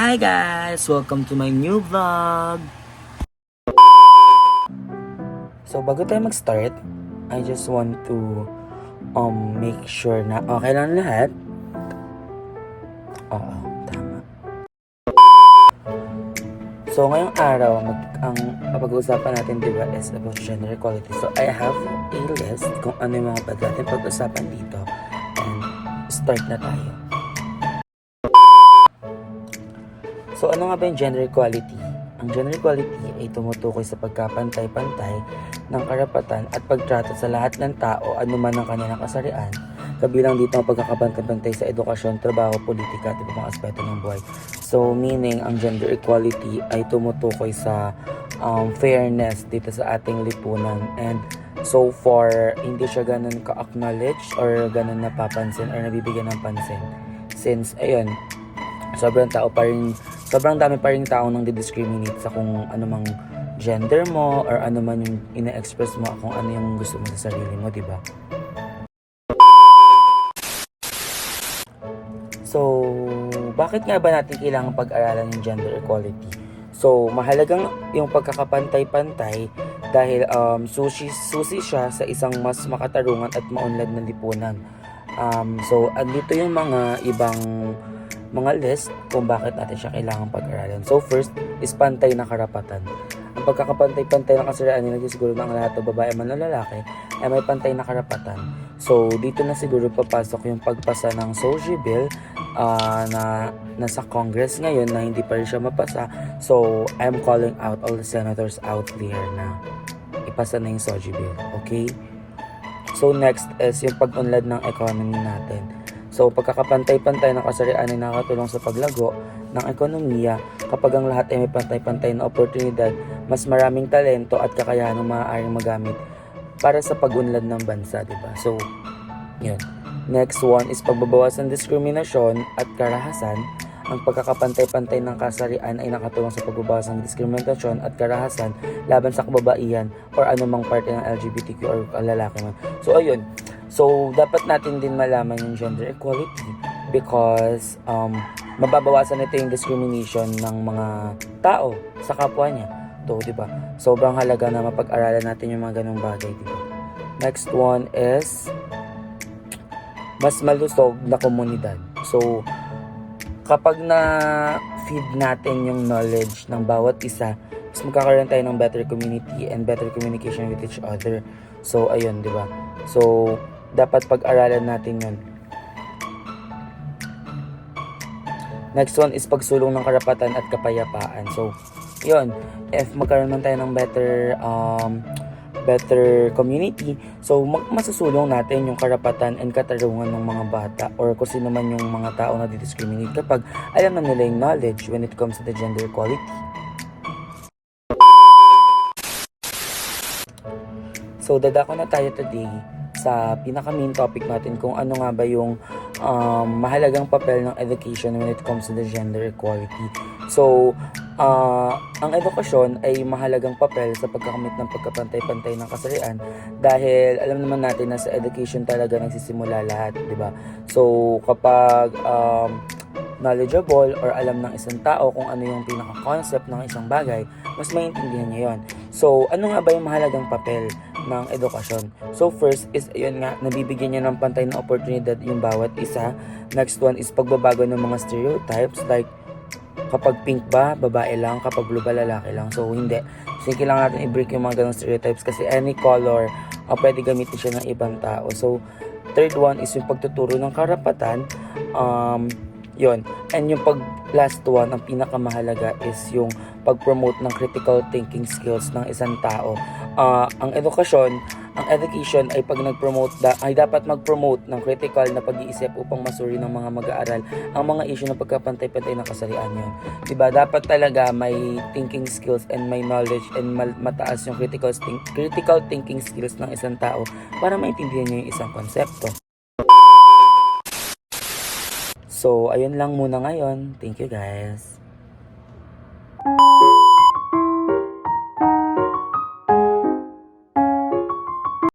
Hi guys! Welcome to my new vlog! So bago tayo mag-start, I just want to make sure na okay lang lahat. Oo, tama. So ngayong araw, ang pag-uusapan natin diba is about gender equality. So I have a list kung ano yung mga pwede natin pag-usapan dito. And start na tayo. So ano nga ba yung gender equality? Ang gender equality ay tumutukoy sa pagkapantay-pantay ng karapatan at pagtrato sa lahat ng tao anuman ang kanilang kasarian, kabilang dito ang pagkakapantay-pantay sa edukasyon, trabaho, politika at ibang aspeto ng buhay. So meaning ang gender equality ay tumutukoy sa fairness dito sa ating lipunan, and so far hindi siya ganun ka-acknowledge or ganun napapansin or nabibigyan ng pansin, since ayun, sobrang dami pa rin tao nang di-discriminate sa kung ano mang gender mo or ano man yung ina-express mo, kung ano yung gusto mo sa sarili mo, di ba? So, bakit nga ba natin kailangan pag-aralan yung gender equality? So, mahalagang yung pagkakapantay-pantay dahil susi siya sa isang mas makatarungan at maunlad na lipunan. So, andito yung mga ibang mga list kung bakit natin siya kailangan pag-aralan. So first is pantay na karapatan. Ang pagkakapantay-pantay ng kasarian ay nagsisiguro na ang lahat ng babae man o lalaki ay may pantay na karapatan. So dito na siguro papasok yung pagpasa ng SOGI bill na nasa Congress ngayon na hindi pa rin siya mapasa. So I'm calling out all the senators out there na ipasa na yung SOGI bill. Okay? So next is yung pag-unlad ng economy natin. So, pagkakapantay-pantay ng kasarian ay nakatulong sa paglago ng ekonomiya. Kapag ang lahat ay may pantay-pantay na oportunidad, mas maraming talento at kakayahan ng maaaring magamit para sa pag-unlad ng bansa, diba? So, yun. Next one is pagbabawas ng diskriminasyon at karahasan. Ang pagkakapantay-pantay ng kasarian ay nakatulong sa pagbabawas ng diskriminasyon at karahasan laban sa kababaihan or anumang parte ng LGBTQ or lalaki man. So, ayun. So, dapat natin din malaman yung gender equality because mababawasan nito yung discrimination ng mga tao sa kapwa niya. To, di ba? Sobrang halaga na mapag-aralan natin yung mga ganung bagay, di ba? Next one is mas malusog na komunidad. So, kapag na-feed natin yung knowledge ng bawat isa, mas magkakaroon tayo ng better community and better communication with each other. So, ayun, di ba? So, dapat pag-aralan natin yun. Next one is pagsulong ng karapatan at kapayapaan. So, yun. If magkaroon man tayo ng better community, so masusulong natin yung karapatan and katarungan ng mga bata or kung sino man yung mga tao na di-discriminate kapag alam na nila yung knowledge when it comes to the gender equality. So, dadako na tayo today sa pinaka-main topic natin kung ano nga ba yung mahalagang papel ng education when it comes to the gender equality. So, ang edukasyon ay mahalagang papel sa pagkakamit ng pagkapantay-pantay ng kasarian dahil alam naman natin na sa education talaga nagsisimula lahat, di ba? So, kapag knowledgeable or alam ng isang tao kung ano yung pinaka-concept ng isang bagay, mas maintindihan niya yon. So, ano nga ba yung mahalagang papel ng edukasyon? So, first is, ayun nga, nabibigyan niya ng pantay na oportunidad yung bawat isa. Next one is pagbabago ng mga stereotypes, like, kapag pink ba, babae lang, kapag blue ba, lalaki lang. So, hindi. So, kailangan natin i-break yung mga ganong stereotypes kasi any color, pwede gamitin siya ng ibang tao. So, third one is yung pagtuturo ng karapatan. Yun. And yung last one, ang pinakamahalaga is yung pag-promote ng critical thinking skills ng isang tao. Ang education ay pag ay dapat mag-promote ng critical na pag-iisip upang masuri ng mga mag-aaral ang mga issue ng pagkapantay-pantay ng kasarian yun. Diba? Dapat talaga may thinking skills and may knowledge and mataas yung critical thinking skills ng isang tao para maintindihan niya yung isang konsepto. So, ayun lang muna ngayon. Thank you guys.